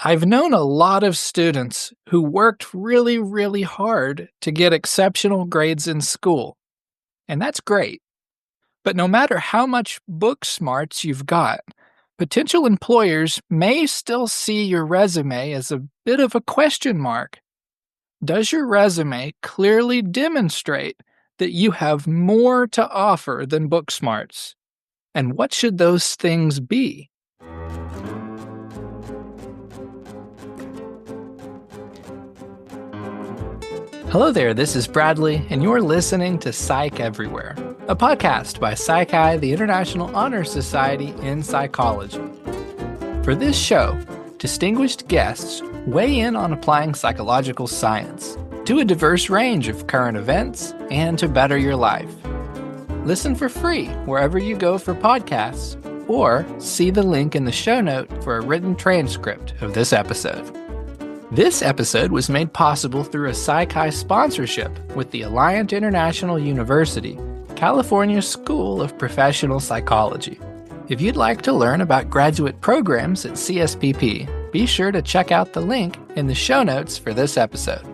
I've known a lot of students who worked really, really hard to get exceptional grades in school, and that's great. But no matter how much book smarts you've got, potential employers may still see your resume as a bit of a question mark. Does your resume clearly demonstrate that you have more to offer than book smarts? And what should those things be? Hello there, this is Bradley, and you're listening to Psych Everywhere, a podcast by PsychI, the International Honor Society in Psychology. For this show, distinguished guests weigh in on applying psychological science to a diverse range of current events and to better your life. Listen for free wherever you go for podcasts, or see the link in the show note for a written transcript of this episode. This episode was made possible through a PsychI sponsorship with the Alliant International University, California School of Professional Psychology. If you'd like to learn about graduate programs at CSPP, be sure to check out the link in the show notes for this episode.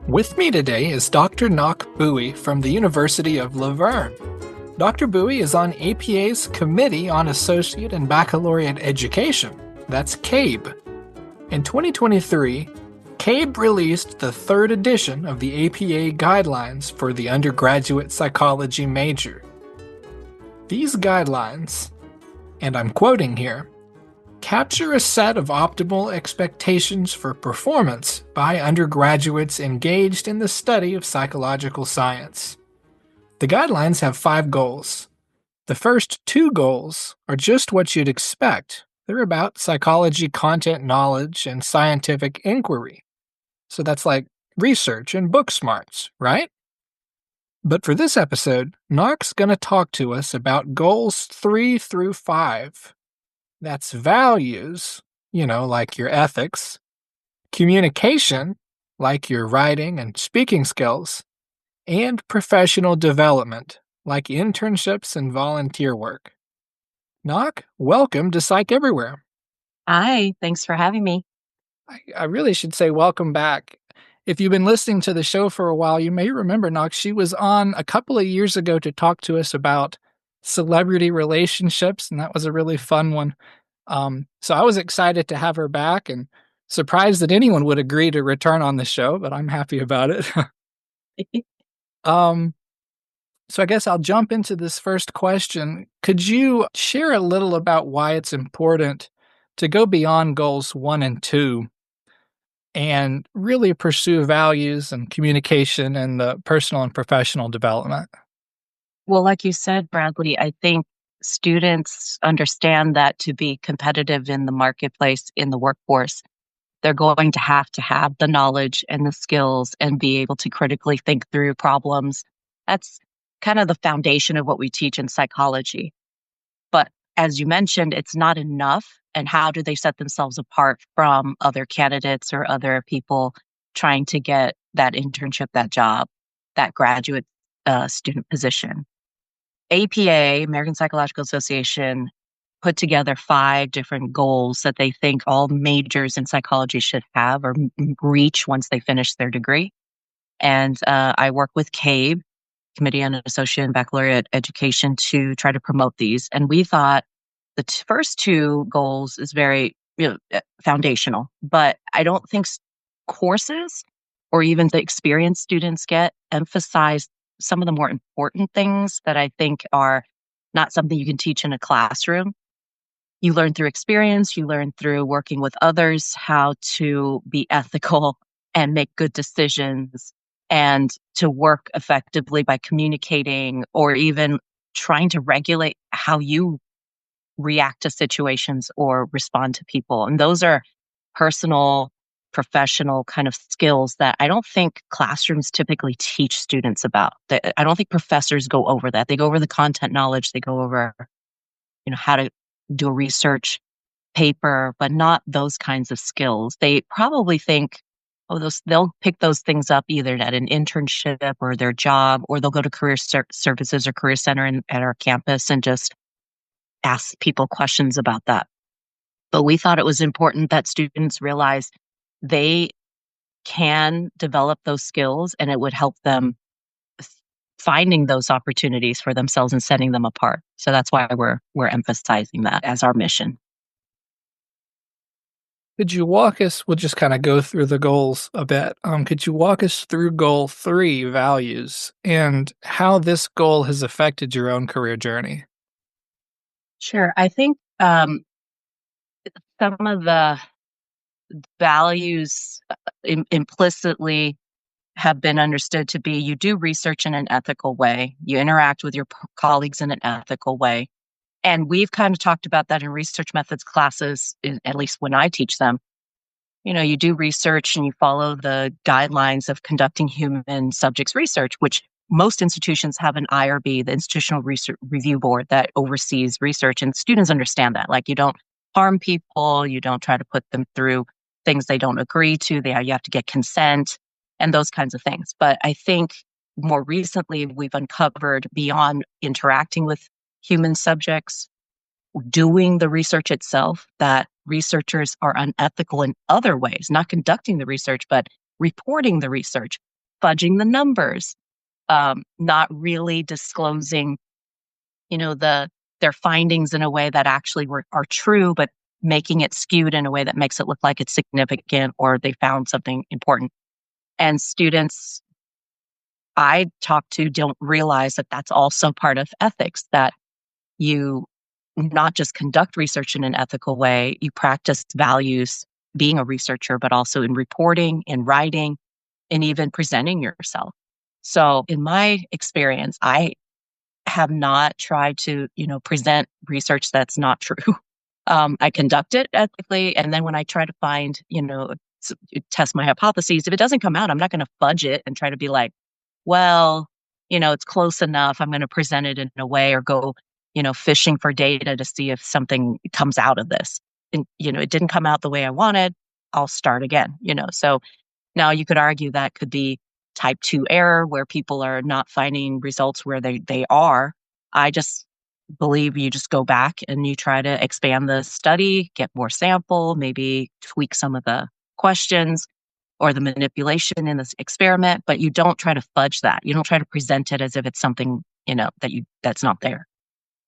With me today is Dr. Ngoc Bui from the University of La Verne. Dr. Bui is on APA's Committee on Associate and Baccalaureate Education, that's CABE. In 2023, CABE released the third edition of the APA Guidelines for the Undergraduate Psychology Major. These guidelines, and I'm quoting here, capture a set of optimal expectations for performance by undergraduates engaged in the study of psychological science. The guidelines have 5 goals. The first 2 goals are just what you'd expect. They're about psychology content knowledge and scientific inquiry. So that's like research and book smarts, right? But for this episode, Ngoc's going to talk to us about goals 3 through 5. That's values, like your ethics, communication, like your writing and speaking skills, and professional development, like internships and volunteer work. Ngoc, welcome to Psych Everywhere. Hi, thanks for having me. I really should say welcome back. If you've been listening to the show for a while, you may remember Ngoc. She was on a couple of years ago to talk to us about celebrity relationships, and that was a really fun one. So I was excited to have her back and surprised that anyone would agree to return on the show, but I'm happy about it. So I guess I'll jump into this first question. Could you share a little about why it's important to go beyond goals 1 and 2 and really pursue values and communication and the personal and professional development? Well, like you said, Bradley, I think students understand that to be competitive in the marketplace, in the workforce, they're going to have the knowledge and the skills and be able to critically think through problems. That's kind of the foundation of what we teach in psychology. But as you mentioned, it's not enough. And how do they set themselves apart from other candidates or other people trying to get that internship, that job, that graduate student position? APA, American Psychological Association, put together 5 different goals that they think all majors in psychology should have or reach once they finish their degree. And I work with CABE, Committee on Associate and Baccalaureate Education, to try to promote these. And we thought the first 2 goals is very foundational, but I don't think courses or even the experience students get emphasize some of the more important things that I think are not something you can teach in a classroom. You learn through experience, you learn through working with others how to be ethical and make good decisions and to work effectively by communicating or even trying to regulate how you react to situations or respond to people. And those are personal, professional kind of skills that I don't think classrooms typically teach students about. I don't think professors go over that. They go over the content knowledge, they go over, how to do a research paper, but not those kinds of skills. They probably think, they'll pick those things up either at an internship or their job, or they'll go to career services or career center at our campus and just ask people questions about that. But we thought it was important that students realize they can develop those skills and it would help them finding those opportunities for themselves and setting them apart. So that's why we're emphasizing that as our mission. Could you walk us, we'll just kind of go through the goals a bit. Could you walk us through goal 3, values, and how this goal has affected your own career journey? Sure. I think some of the values implicitly have been understood to be you do research in an ethical way, you interact with your colleagues in an ethical way. And we've kind of talked about that in research methods classes, at least when I teach them. You know, you do research and you follow the guidelines of conducting human subjects research, which most institutions have an IRB, the Institutional Research Review Board, that oversees research. And students understand that. Like, you don't harm people, you don't try to put them through things they don't agree to. You have to get consent and those kinds of things. But I think more recently, we've uncovered beyond interacting with human subjects, doing the research itself, that researchers are unethical in other ways, not conducting the research, but reporting the research, fudging the numbers, not really disclosing, their findings in a way that actually are true, but making it skewed in a way that makes it look like it's significant or they found something important. And students I talk to don't realize that that's also part of ethics, that you not just conduct research in an ethical way, you practice values being a researcher, but also in reporting, in writing, and even presenting yourself. So in my experience, I have not tried to, present research that's not true. I conduct it ethically. And then when I try to find, test my hypotheses, if it doesn't come out, I'm not going to fudge it and try to be like, well, it's close enough. I'm going to present it in a way, or go, fishing for data to see if something comes out of this. And, it didn't come out the way I wanted. I'll start again, So now you could argue that could be type 2 error, where people are not finding results where they are. I just believe you just go back and you try to expand the study, get more sample, maybe tweak some of the questions or the manipulation in this experiment, but you don't try to fudge that. You don't try to present it as if it's something, that's not there.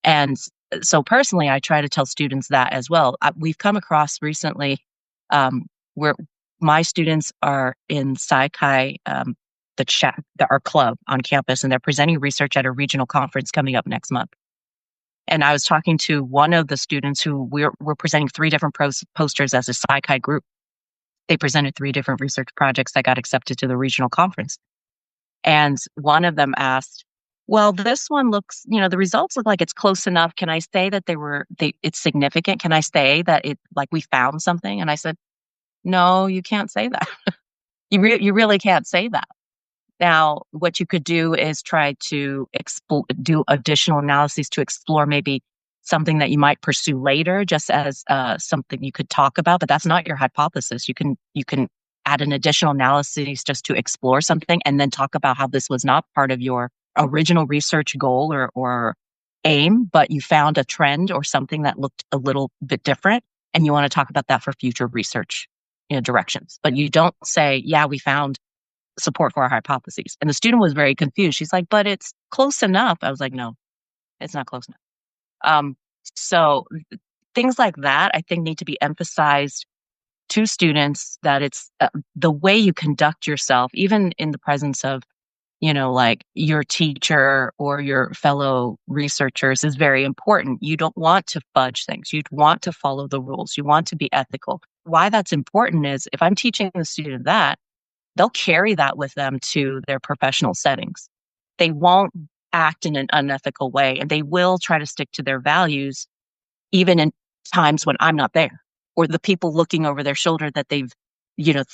And so personally, I try to tell students that as well. We've come across recently where my students are in Psychi, our club on campus, and they're presenting research at a regional conference coming up next month. And I was talking to one of the students who we're presenting 3 different posters as a Psychi group. They presented 3 different research projects that got accepted to the regional conference. And one of them asked, well, this one looks, the results look like it's close enough. Can I say that it's significant? Can I say that we found something? And I said, no, you can't say that. You really can't say that. Now, what you could do is try to do additional analyses to explore maybe something that you might pursue later, just as something you could talk about, but that's not your hypothesis. You can add an additional analysis just to explore something, and then talk about how this was not part of your original research goal or aim, but you found a trend or something that looked a little bit different, and you want to talk about that for future research directions. But you don't say, yeah, we found support for our hypotheses. And the student was very confused. She's like, but it's close enough. I was like, no, it's not close enough. So things like that, I think, need to be emphasized to students, that it's the way you conduct yourself, even in the presence of, your teacher or your fellow researchers, is very important. You don't want to fudge things. You'd want to follow the rules. You want to be ethical. Why that's important is, if I'm teaching the student that, they'll carry that with them to their professional settings. They won't act in an unethical way, and they will try to stick to their values, even in times when I'm not there, or the people looking over their shoulder that they've,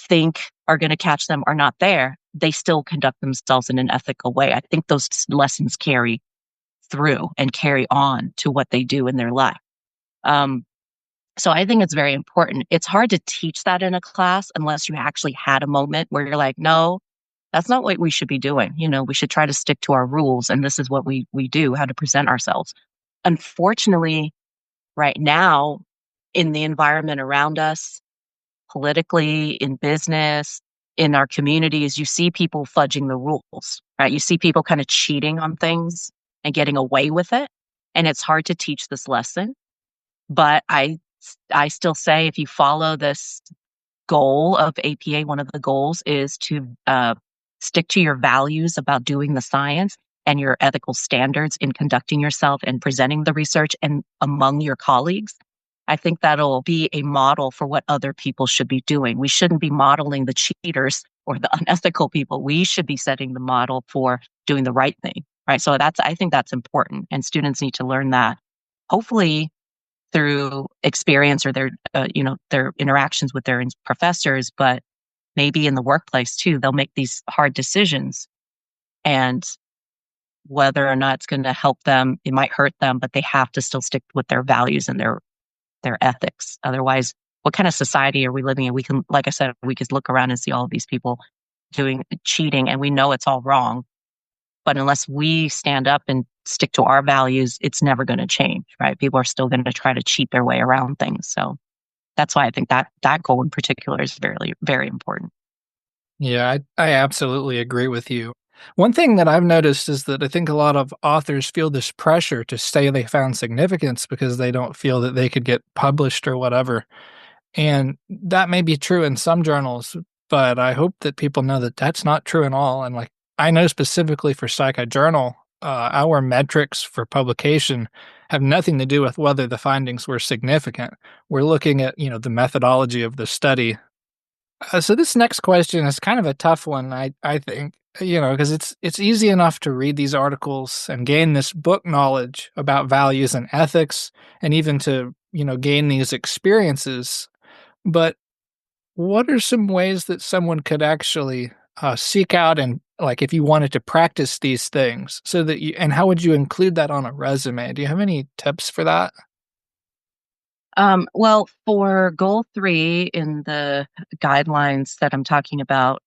think are going to catch them are not there. They still conduct themselves in an ethical way. I think those lessons carry through and carry on to what they do in their life. So I think it's very important. It's hard to teach that in a class unless you actually had a moment where you're like, no, that's not what we should be doing. We should try to stick to our rules, and this is what we do, how to present ourselves. Unfortunately, right now, in the environment around us, politically, in business, in our communities, you see people fudging the rules, right? You see people kind of cheating on things and getting away with it. And it's hard to teach this lesson. But I still say if you follow this goal of APA, one of the goals is to stick to your values about doing the science and your ethical standards in conducting yourself and presenting the research and among your colleagues. I think that'll be a model for what other people should be doing. We shouldn't be modeling the cheaters or the unethical people. We should be setting the model for doing the right thing, right? So I think that's important, and students need to learn that. Hopefully, through experience or their interactions with their professors, but maybe in the workplace too, they'll make these hard decisions, and whether or not it's going to help them, it might hurt them, but they have to still stick with their values and their ethics. Otherwise, what kind of society are we living in? We can, like I said, we could look around and see all of these people doing cheating, and we know it's all wrong. But unless we stand up and stick to our values, it's never going to change, right? People are still going to try to cheat their way around things. So that's why I think that goal in particular is very, very important. Yeah, I absolutely agree with you. One thing that I've noticed is that I think a lot of authors feel this pressure to say they found significance because they don't feel that they could get published or whatever. And that may be true in some journals, but I hope that people know that that's not true at all. And like, I know specifically for PsychoJournal, our metrics for publication have nothing to do with whether the findings were significant. We're looking at, the methodology of the study. So this next question is kind of a tough one, I think, because it's easy enough to read these articles and gain this book knowledge about values and ethics, and even to, gain these experiences. But what are some ways that someone could actually seek out and, like, if you wanted to practice these things, so that and how would you include that on a resume? Do you have any tips for that? Well, for goal 3 in the guidelines that I'm talking about,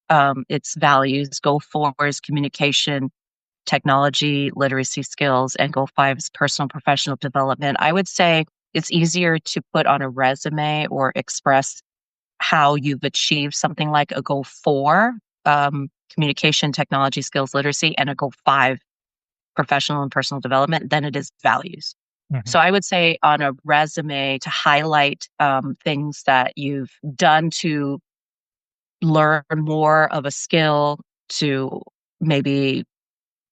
it's values. Goal 4 is communication, technology, literacy skills, and goal 5 is personal and professional development. I would say it's easier to put on a resume or express how you've achieved something like a goal 4, communication, technology, skills, literacy, and a goal 5, professional and personal development, than it is values. Mhm. So I would say on a resume to highlight things that you've done to learn more of a skill, to maybe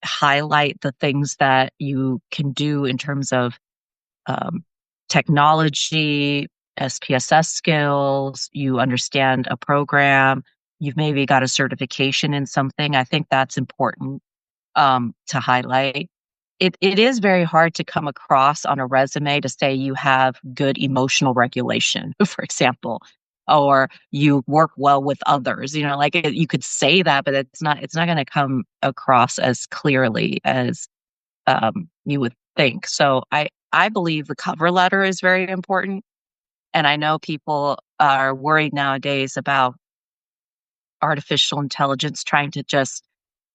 highlight the things that you can do in terms of um, technology, SPSS skills, you understand a program, you've maybe got a certification in something. I think that's important to highlight. It is very hard to come across on a resume to say you have good emotional regulation, for example, or you work well with others. Like you could say that, but it's not going to come across as clearly as you would think. So I believe the cover letter is very important, and I know people are worried nowadays about artificial intelligence trying to just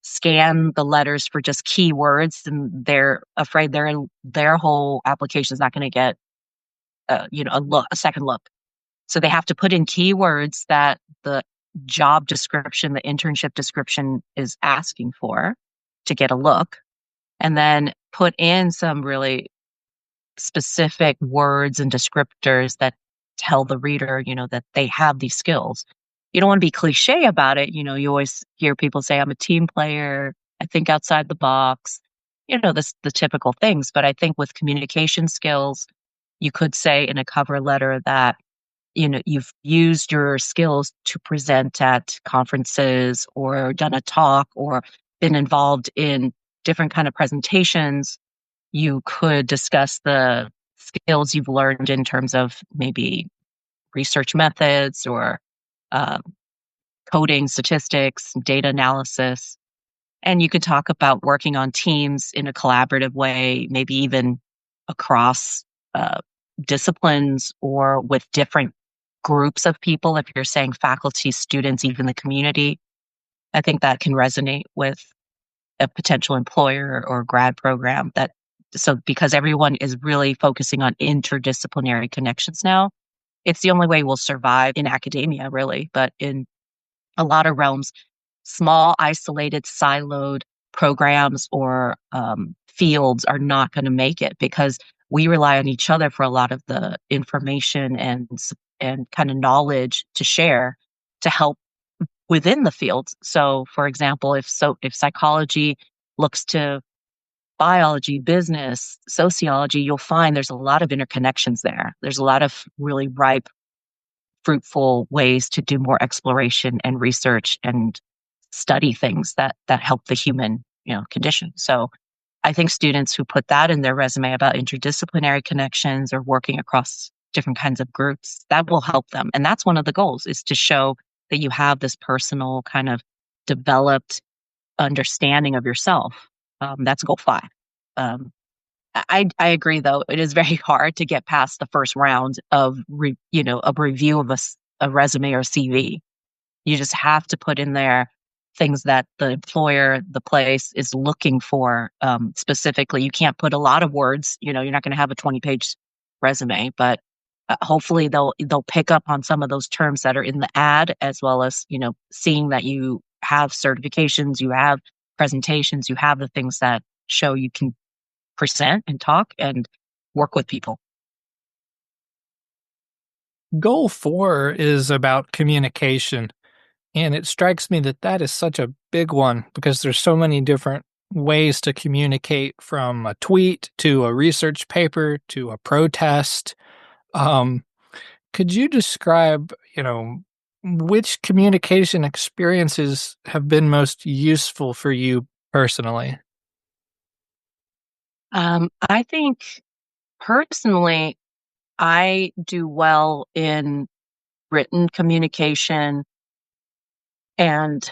scan the letters for just keywords, and they're afraid their whole application is not going to get a second look. So they have to put in keywords that the job description, the internship description is asking for to get a look, and then put in some really specific words and descriptors that tell the reader, that they have these skills. You don't want to be cliche about it. You always hear people say, I'm a team player. I think outside the box, the typical things. But I think with communication skills, you could say in a cover letter that, you've used your skills to present at conferences or done a talk or been involved in different kind of presentations. You could discuss the skills you've learned in terms of maybe research methods or um, coding, statistics, data analysis. And you could talk about working on teams in a collaborative way, maybe even across uh, disciplines or with different groups of people. If you're saying faculty, students, even the community, I think that can resonate with a potential employer or grad program, that so because everyone is really focusing on interdisciplinary connections now, it's the only way we'll survive in academia, really, but in a lot of realms, small, isolated, siloed programs or fields are not going to make it because we rely on each other for a lot of the information and kind of knowledge to share to help within the fields. So, for example, if psychology looks to biology, business, sociology, you'll find there's a lot of interconnections there. There's a lot of really ripe, fruitful ways to do more exploration and research and study things that help the human, condition. So I think students who put that in their resume about interdisciplinary connections or working across different kinds of groups, that will help them. And that's one of the goals, is to show that you have this personal kind of developed understanding of yourself. That's goal 5. Um, I agree, though. It is very hard to get past the first round of, a review of a resume or CV. You just have to put in there things that the employer, the place is looking for specifically. You can't put a lot of words. You're not going to have a 20-page resume, but hopefully they'll pick up on some of those terms that are in the ad, as well as seeing that you have certifications, you have presentations, you have the things that show you can present and talk and work with people. Goal 4 is about communication. And it strikes me that that is such a big one because there's so many different ways to communicate, from a tweet to a research paper to a protest. Um, could you describe, which communication experiences have been most useful for you personally? I think personally, I do well in written communication. And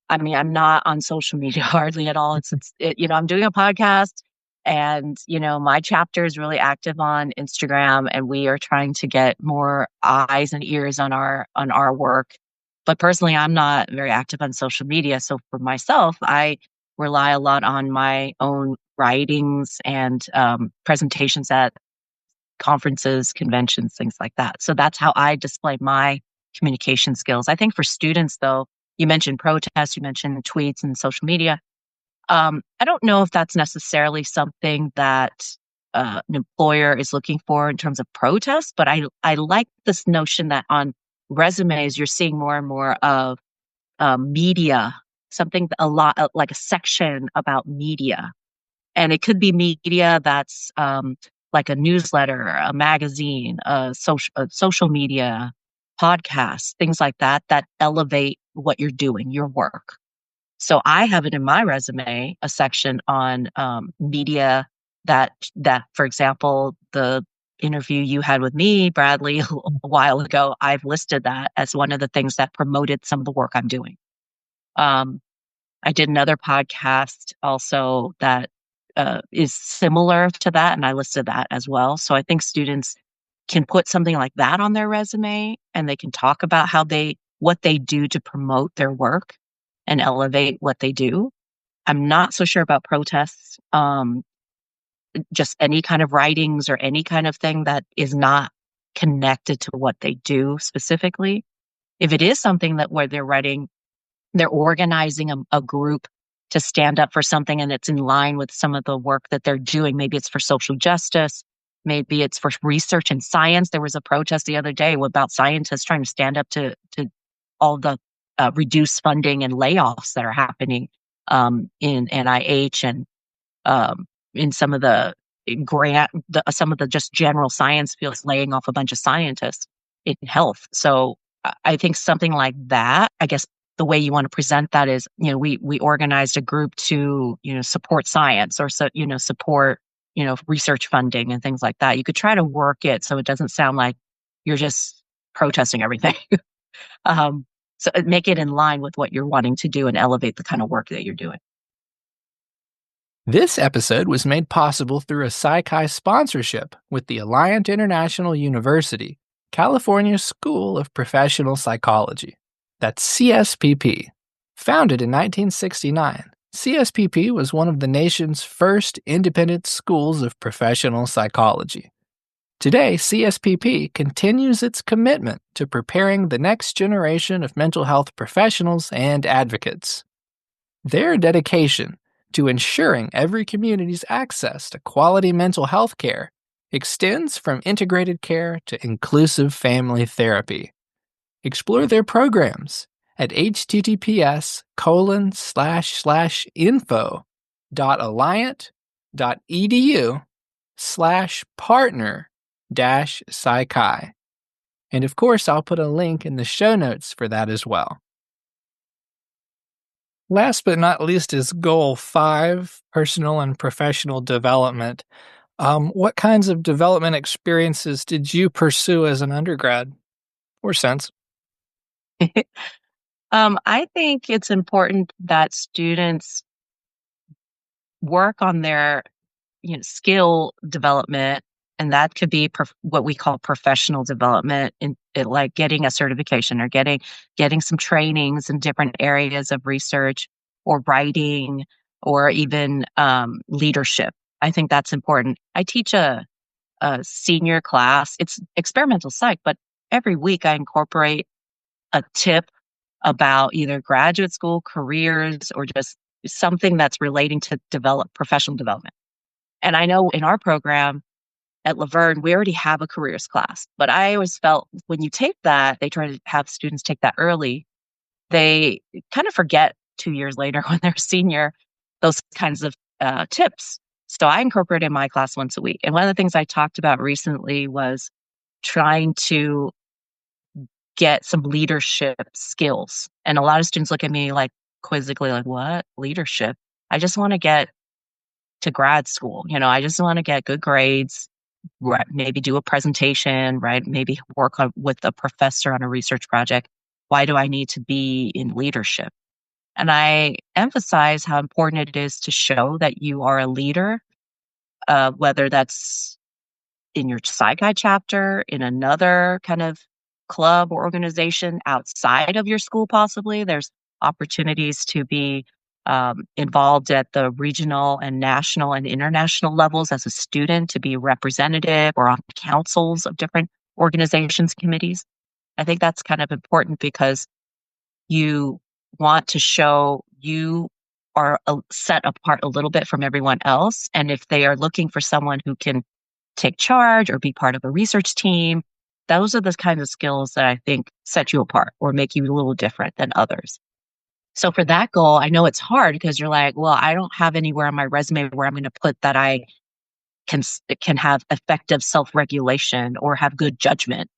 I mean, I'm not on social media hardly at all. I'm doing a podcast, and, my chapter is really active on Instagram, and we are trying to get more eyes and ears on our work. But personally, I'm not very active on social media. So for myself, I rely a lot on my own writings and presentations at conferences, conventions, things like that. So that's how I display my communication skills. I think for students, though, you mentioned protests, you mentioned tweets and social media. I don't know if that's necessarily something that an employer is looking for in terms of protests, but I like this notion that on resumes, you're seeing more and more of media, something a lot like a section about media. And it could be media that's like a newsletter, a magazine, a social media, podcasts, things like that, that elevate what you're doing, your work. So I have it in my resume, a section on media that, for example, the interview you had with me, Bradley, a while ago, I've listed that as one of the things that promoted some of the work I'm doing. I did another podcast also that is similar to that, and I listed that as well. So I think students can put something like that on their resume, and they can talk about what they do to promote their work and elevate what they do. I'm not so sure about protests. Just any kind of writings or any kind of thing that is not connected to what they do specifically. If it is something that where they're organizing a group to stand up for something and it's in line with some of the work that they're doing. Maybe it's for social justice. Maybe it's for research and science. There was a protest the other day about scientists trying to stand up to all the reduced funding and layoffs that are happening in NIH and in some of the some of the just general science fields, laying off a bunch of scientists in health. So I think something like that, I guess the way you want to present that is, we organized a group to, support science, or support, research funding and things like that. You could try to work it so it doesn't sound like you're just protesting everything. So make it in line with what you're wanting to do and elevate the kind of work that you're doing. This episode was made possible through a Psychi sponsorship with the Alliant International University, California School of Professional Psychology. That's CSPP. Founded in 1969, CSPP was one of the nation's first independent schools of professional psychology. Today, CSPP continues its commitment to preparing the next generation of mental health professionals and advocates. Their dedication to ensuring every community's access to quality mental health care extends from integrated care to inclusive family therapy. Explore their programs at https://info.alliant.edu/partner-psychi. And of course, I'll put a link in the show notes for that as well. Last but not least is Goal 5, personal and professional development. What kinds of development experiences did you pursue as an undergrad or since? I think it's important that students work on their skill development, and that could be what we call professional development, in it, like getting a certification or getting some trainings in different areas of research or writing or even leadership. I think that's important. I teach a senior class. It's experimental psych, but every week I incorporate a tip about either graduate school, careers, or just something that's relating to professional development. And I know in our program at Laverne, we already have a careers class, but I always felt when you take that, they try to have students take that early. They kind of forget 2 years later when they're senior, those kinds of tips. So I incorporate in my class once a week. And one of the things I talked about recently was trying to get some leadership skills. And a lot of students look at me like quizzically, like, what? Leadership? I just want to get to grad school. I just want to get good grades, right? Maybe do a presentation, right? Maybe work with a professor on a research project. Why do I need to be in leadership? And I emphasize how important it is to show that you are a leader, whether that's in your Psychi chapter, in another kind of club or organization outside of your school, possibly. There's opportunities to be involved at the regional and national and international levels as a student, to be representative or on councils of different organizations, committees. I think that's kind of important because you want to show you are set apart a little bit from everyone else. And if they are looking for someone who can take charge or be part of a research team, those are the kinds of skills that I think set you apart or make you a little different than others. So for that goal, I know it's hard because you're like, well, I don't have anywhere on my resume where I'm going to put that I can have effective self-regulation or have good judgment.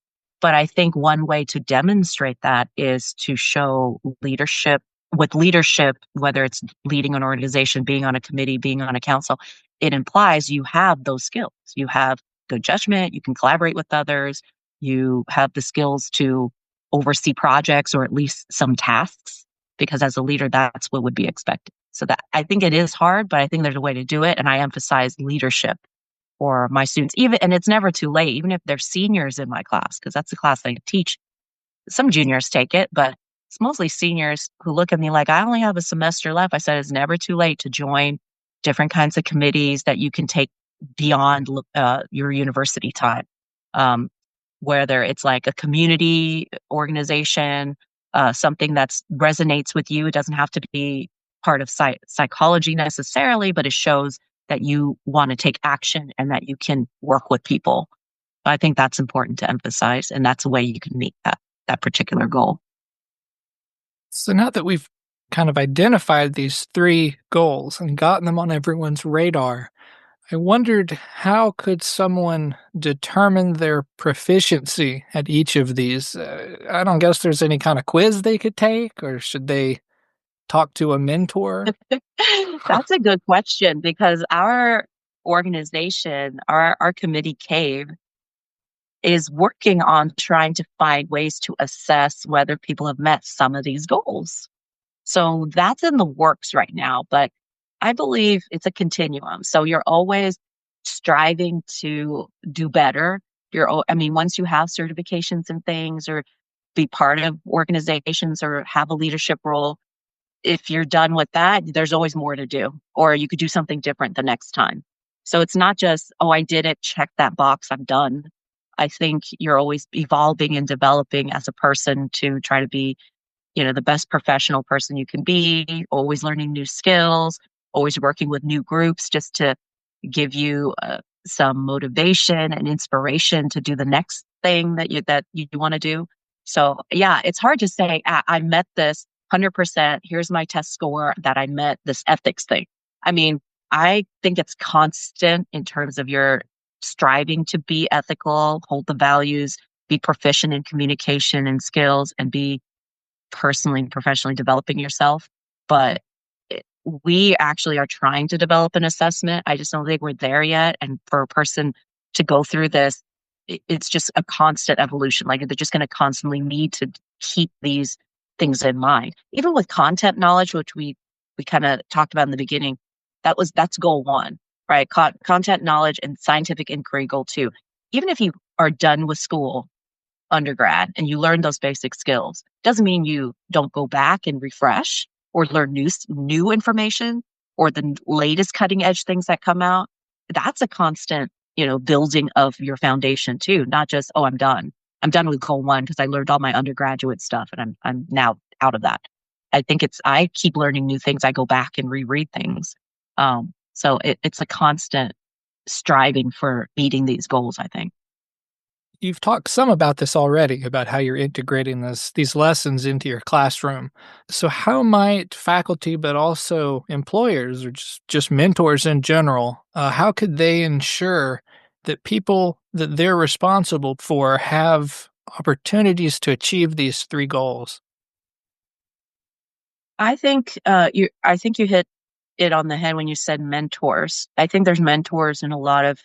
But I think one way to demonstrate that is to show leadership. With leadership, whether it's leading an organization, being on a committee, being on a council, it implies you have those skills. You have good judgment, you can collaborate with others, you have the skills to oversee projects or at least some tasks, because as a leader, that's what would be expected. So that I think it is hard, but I think there's a way to do it. And I emphasize leadership for my students, and it's never too late, even if they're seniors in my class, because that's the class I teach. Some juniors take it, but it's mostly seniors who look at me like, I only have a semester left. I said, it's never too late to join different kinds of committees that you can take beyond your university time. Whether it's like a community organization, something that resonates with you. It doesn't have to be part of psychology necessarily, but it shows that you want to take action and that you can work with people. I think that's important to emphasize, and that's a way you can meet that particular goal. So now that we've kind of identified these 3 goals and gotten them on everyone's radar, I wondered, how could someone determine their proficiency at each of these? I don't guess there's any kind of quiz they could take, or should they talk to a mentor? That's a good question, because our organization, our committee, CAVE, is working on trying to find ways to assess whether people have met some of these goals. So that's in the works right now, but I believe it's a continuum. So you're always striving to do better. Once you have certifications and things, or be part of organizations or have a leadership role, if you're done with that, there's always more to do, or you could do something different the next time. So it's not just, oh, I did it, check that box, I'm done. I think you're always evolving and developing as a person to try to be, the best professional person you can be, always learning new skills, always working with new groups just to give you some motivation and inspiration to do the next thing that you want to do. So yeah, it's hard to say I met this 100%. Here's my test score that I met this ethics thing. I mean, I think it's constant in terms of your striving to be ethical, hold the values, be proficient in communication and skills, and be personally and professionally developing yourself. But we actually are trying to develop an assessment. I just don't think we're there yet. And for a person to go through this, it's just a constant evolution. Like they're just going to constantly need to keep these things in mind. Even with content knowledge, which we kind of talked about in the beginning, that's goal one, right? Content knowledge and scientific inquiry goal two. Even if you are done with school, undergrad, and you learn those basic skills, doesn't mean you don't go back and refresh or learn new information or the latest cutting edge things that come out. That's a constant, building of your foundation too, not just, oh, I'm done. I'm done with goal one because I learned all my undergraduate stuff and I'm now out of that. I think I keep learning new things. I go back and reread things. So it's a constant striving for meeting these goals, I think. You've talked some about this already, about how you're integrating these lessons into your classroom. So how might faculty, but also employers or just mentors in general, how could they ensure that people that they're responsible for have opportunities to achieve these three goals? I think you hit it on the head when you said mentors. I think there's mentors in a lot of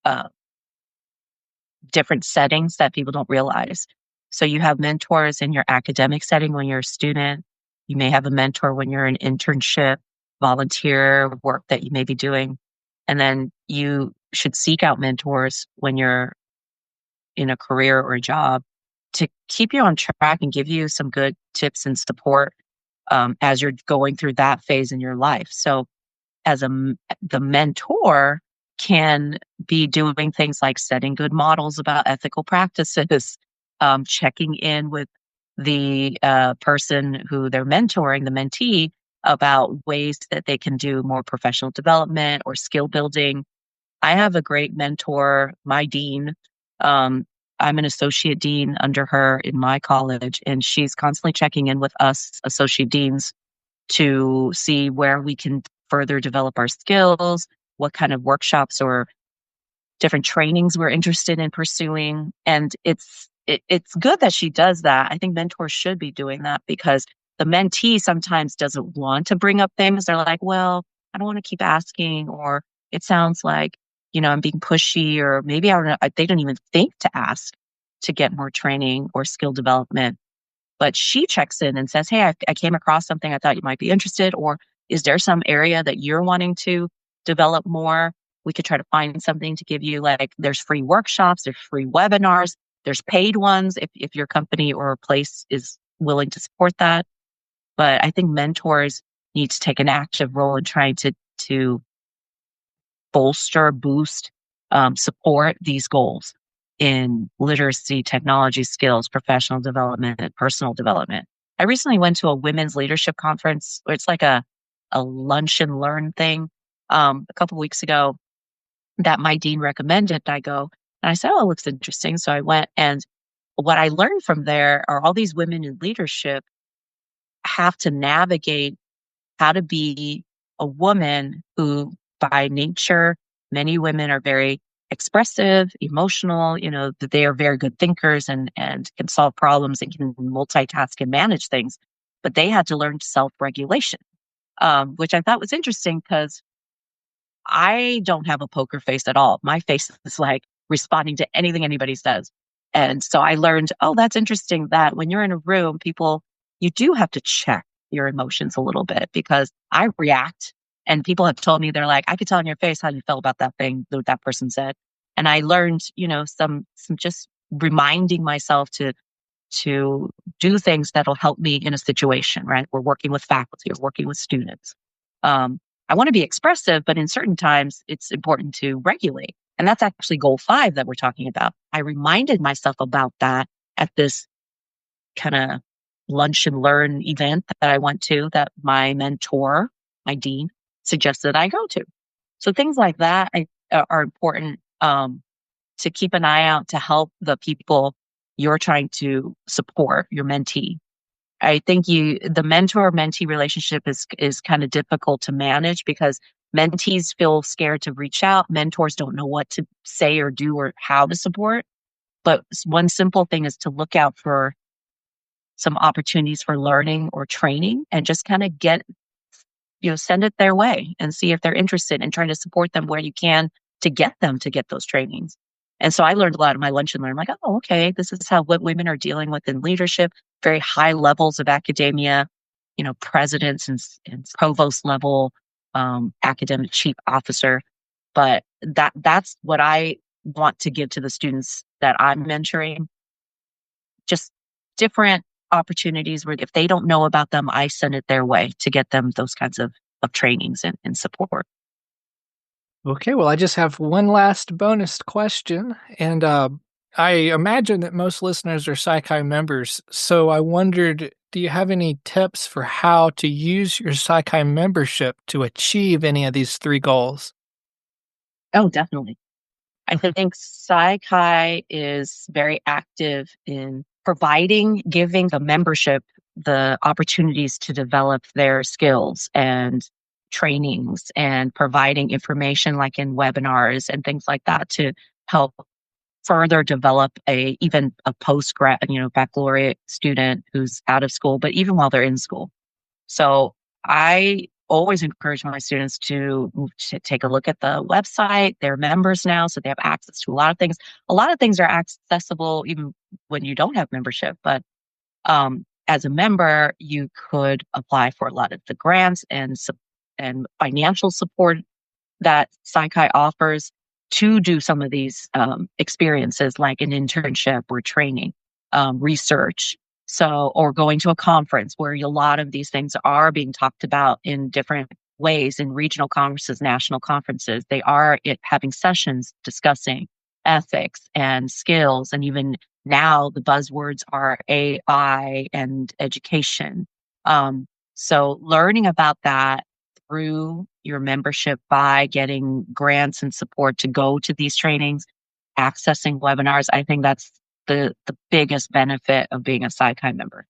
uh, different settings that people don't realize. So you have mentors in your academic setting when you're a student. You may have a mentor when you're an internship, volunteer work that you may be doing. And then you should seek out mentors when you're in a career or a job to keep you on track and give you some good tips and support as you're going through that phase in your life. So the mentor can be doing things like setting good models about ethical practices, checking in with the person who they're mentoring, the mentee, about ways that they can do more professional development or skill building. I have a great mentor, my dean. Um, I'm an associate dean under her in my college, and she's constantly checking in with us associate deans to see where we can further develop our skills, what kind of workshops or different trainings we're interested in pursuing. And it's good that she does that. I think mentors should be doing that because the mentee sometimes doesn't want to bring up things. They're like, well, I don't want to keep asking, or it sounds like, I'm being pushy, or maybe I don't know, they don't even think to ask to get more training or skill development. But she checks in and says, hey, I came across something I thought you might be interested, or is there some area that you're wanting to develop more? We could try to find something to give you. Like there's free workshops, there's free webinars, there's paid ones if your company or place is willing to support that. But I think mentors need to take an active role in trying to bolster, boost, support these goals in literacy, technology skills, professional development, and personal development. I recently went to a women's leadership conference where it's like a lunch and learn thing a couple of weeks ago that my dean recommended. I go and I said, oh, it looks interesting. So I went, and what I learned from there are all these women in leadership have to navigate how to be a woman who, by nature, many women are very expressive, emotional, that they are very good thinkers and can solve problems and can multitask and manage things. But they had to learn self-regulation, which I thought was interesting because I don't have a poker face at all. My face is like responding to anything anybody says. And so I learned, oh, that's interesting that when you're in a room, you do have to check your emotions a little bit because I react, and people have told me, they're like, I could tell in your face how you felt about that thing that person said. And I learned, some just reminding myself to do things that'll help me in a situation, right? We're working with faculty or working with students. I want to be expressive, but in certain times it's important to regulate. And that's actually goal 5 that we're talking about. I reminded myself about that at this kind of lunch and learn event that I went to that my mentor, my dean, suggested I go to. So things like that are important to keep an eye out to help the people you're trying to support, your mentee. I think the mentor mentee relationship is kind of difficult to manage because mentees feel scared to reach out. Mentors don't know what to say or do or how to support. But one simple thing is to look out for some opportunities for learning or training and just kind of send it their way and see if they're interested in trying to support them where you can to get them to get those trainings. And so I learned a lot of my lunch and learn. I'm like, oh, okay, this is what women are dealing with in leadership, very high levels of academia, presidents and provost level, academic chief officer. But that's what I want to give to the students that I'm mentoring. Just different opportunities where if they don't know about them, I send it their way to get them those kinds of trainings and support. Okay, well, I just have one last bonus question, and I imagine that most listeners are Psychi members, so I wondered, do you have any tips for how to use your Psychi membership to achieve any of these 3 goals? Oh, definitely. I think Psychi is very active in giving the membership the opportunities to develop their skills and trainings and providing information like in webinars and things like that to help further develop even a baccalaureate student who's out of school, but even while they're in school. So I always encourage my students to take a look at the website. They're members now, so they have access to a lot of things. A lot of things are accessible even when you don't have membership, but as a member, you could apply for a lot of the grants and financial support that Psychi offers to do some of these experiences like an internship or training, research. So, or going to a conference where a lot of these things are being talked about in different ways in regional conferences, national conferences. They are having sessions discussing ethics and skills. And even now the buzzwords are AI and education. So learning about that through your membership by getting grants and support to go to these trainings, accessing webinars. I think that's the biggest benefit of being a Psychi member.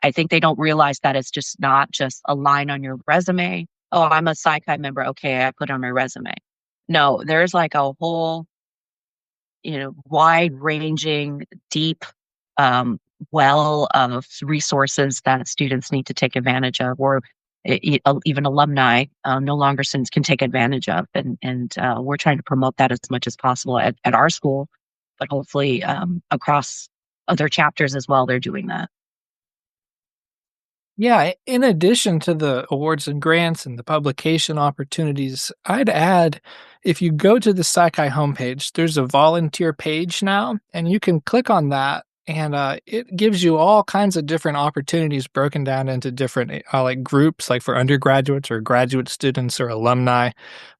I think they don't realize that it's just not just a line on your resume. Oh, I'm a Psychi member. Okay, I put it on my resume. No, there's like a whole, wide ranging, deep well of resources that students need to take advantage of, or even alumni no longer since can take advantage of. And we're trying to promote that as much as possible at our school, but hopefully across other chapters as well, they're doing that. Yeah, in addition to the awards and grants and the publication opportunities, I'd add if you go to the Psychi homepage, there's a volunteer page now, and you can click on that, and it gives you all kinds of different opportunities broken down into different like groups, like for undergraduates or graduate students or alumni.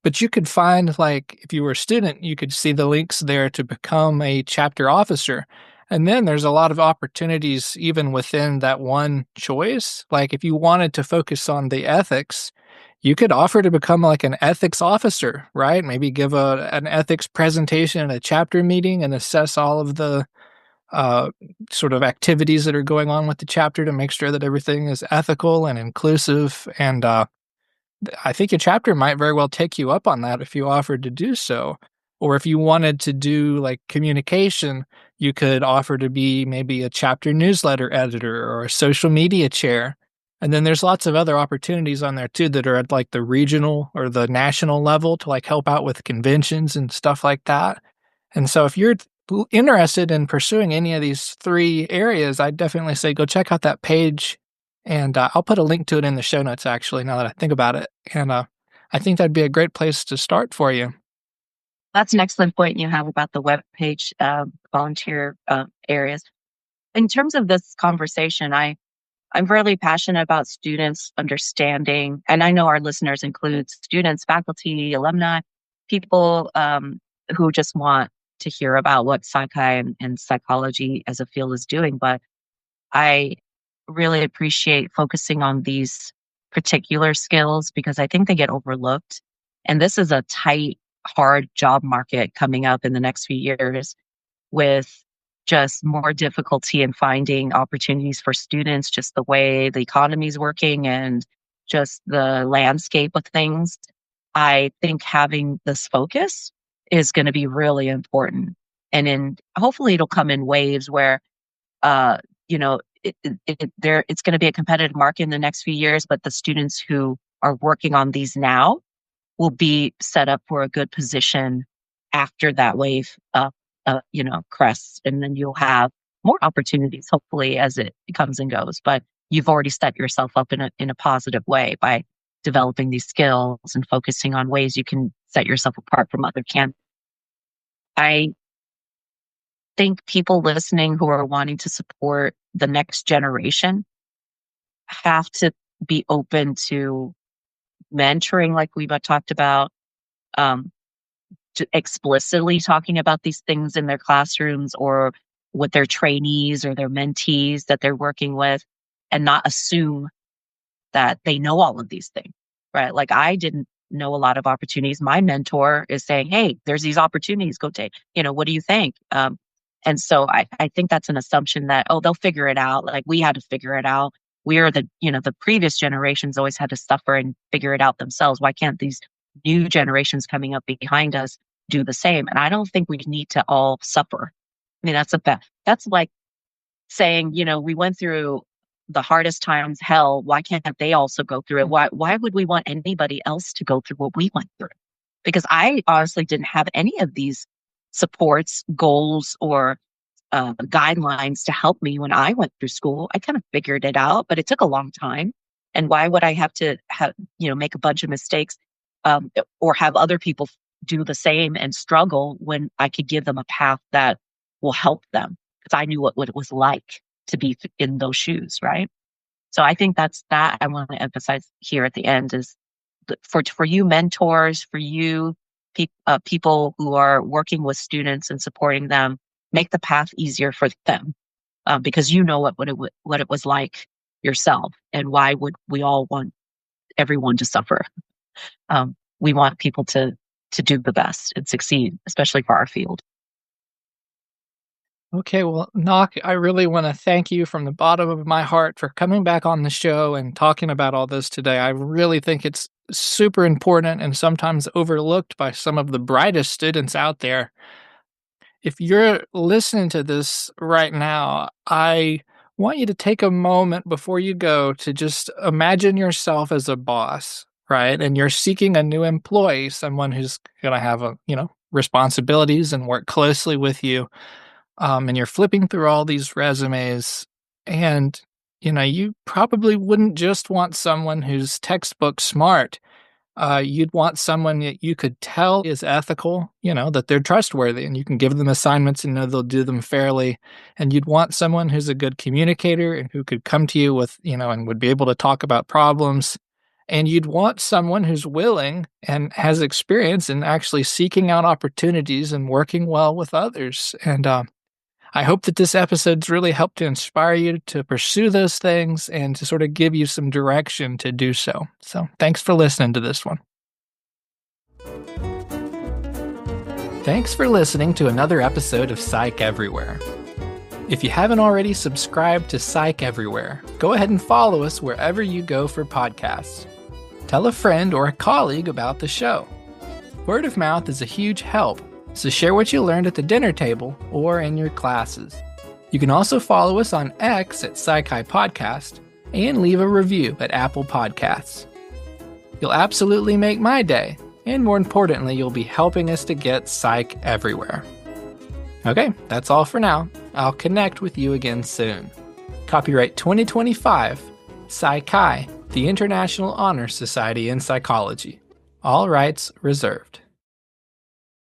But you could find, like, if you were a student, you could see the links there to become a chapter officer. And then there's a lot of opportunities even within that one choice. Like if you wanted to focus on the ethics, you could offer to become like an ethics officer, right? Maybe give an ethics presentation at a chapter meeting and assess all of the sort of activities that are going on with the chapter to make sure that everything is ethical and inclusive. And I think your chapter might very well take you up on that if you offered to do so. Or if you wanted to do like communication, you could offer to be maybe a chapter newsletter editor or a social media chair. And then there's lots of other opportunities on there too that are at like the regional or the national level to like help out with conventions and stuff like that. And so if you're interested in pursuing any of these 3 areas, I'd definitely say go check out that page. And I'll put a link to it in the show notes, actually, now that I think about it. And I think that'd be a great place to start for you. That's an excellent point you have about the webpage volunteer areas. In terms of this conversation, I'm really passionate about students understanding, and I know our listeners include students, faculty, alumni, people who just want to hear about what and psychology as a field is doing. But I really appreciate focusing on these particular skills because I think they get overlooked. And this is a tight, hard job market coming up in the next few years with just more difficulty in finding opportunities for students, just the way the economy is working and just the landscape of things. I think having this focus is going to be really important. And hopefully it'll come in waves where, uh, you know, it's going to be a competitive market in the next few years, but the students who are working on these now will be set up for a good position after that wave crests, and then you'll have more opportunities, hopefully, as it comes and goes. But you've already set yourself up in a positive way by developing these skills and focusing on ways you can set yourself apart from other candidates. I think people listening who are wanting to support the next generation have to be open to mentoring, like we've talked about, explicitly talking about these things in their classrooms or with their trainees or their mentees that they're working with, and not assume that they know all of these things, right? Like I didn't know a lot of opportunities. My mentor is saying, hey, there's these opportunities, go take, what do you think? And so I think that's an assumption that, oh, they'll figure it out. Like we had to figure it out. We are the previous generations always had to suffer and figure it out themselves. Why can't these new generations coming up behind us do the same? And I don't think we need to all suffer. I mean, that's like saying, we went through the hardest times, hell, why can't they also go through it? Why would we want anybody else to go through what we went through? Because I honestly didn't have any of these supports, goals, or guidelines to help me when I went through school. I kind of figured it out, but it took a long time. And why would I have to make a bunch of mistakes or have other people do the same and struggle when I could give them a path that will help them? Because I knew what it was like to be in those shoes, right? So I think that's that I want to emphasize here at the end is for you mentors, for you people who are working with students and supporting them, make the path easier for them because you know what it was like yourself, and why would we all want everyone to suffer? We want people to do the best and succeed, especially for our field. Okay, well, Ngoc, I really want to thank you from the bottom of my heart for coming back on the show and talking about all this today. I really think it's super important and sometimes overlooked by some of the brightest students out there. If you're listening to this right now, I want you to take a moment before you go to just imagine yourself as a boss, right? And you're seeking a new employee, someone who's going to have responsibilities and work closely with you. And you're flipping through all these resumes, and you probably wouldn't just want someone who's textbook smart. You'd want someone that you could tell is ethical, that they're trustworthy, and you can give them assignments and know they'll do them fairly. And you'd want someone who's a good communicator and who could come to you with, and would be able to talk about problems. And you'd want someone who's willing and has experience in actually seeking out opportunities and working well with others. And I hope that this episode's really helped to inspire you to pursue those things and to sort of give you some direction to do so. So thanks for listening to this one. Thanks for listening to another episode of Psych Everywhere. If you haven't already subscribed to Psych Everywhere, go ahead and follow us wherever you go for podcasts. Tell a friend or a colleague about the show. Word of mouth is a huge help. So share what you learned at the dinner table or in your classes. You can also follow us on X at Psychi Podcast and leave a review at Apple Podcasts. You'll absolutely make my day, and more importantly, you'll be helping us to get Psych everywhere. Okay, that's all for now. I'll connect with you again soon. Copyright 2025, Psychi, the International Honor Society in Psychology. All rights reserved.